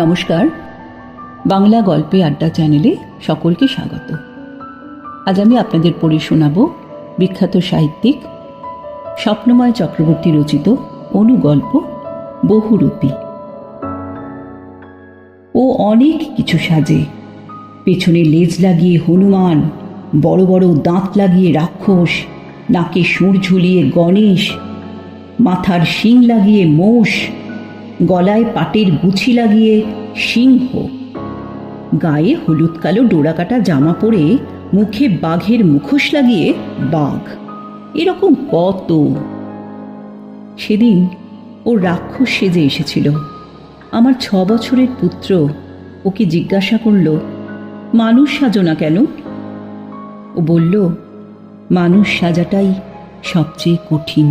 নমস্কার, বাংলা গল্পে আড্ডা চ্যানেলে সকলকে স্বাগত। আজ আমি আপনাদের পড়ে শোনাব বিখ্যাত সাহিত্যিক স্বপ্নময় চক্রবর্তী রচিত অনুগল্প বহুরূপী। ও অনেক কিছু সাজে, পেছনে লেজ লাগিয়ে হনুমান, বড় বড় দাঁত লাগিয়ে রাক্ষস, নাকে সুর ঝুলিয়ে গণেশ, মাথার শিং লাগিয়ে মোষ, গলায় পাটের গুছি লাগিয়ে সিংহ, গায়ে হলুদ কালো ডোরাকাটা জামা পরে মুখে বাঘের মুখোশ লাগিয়ে বাঘ। এরকম কত। সেদিন ও রাক্ষস সেজে এসেছিল। আমার 6 বছরের পুত্র ওকে জিজ্ঞাসা করল, মানুষ সাজো না কেন? ও বলল, মানুষ সাজাটাই সবচেয়ে কঠিন।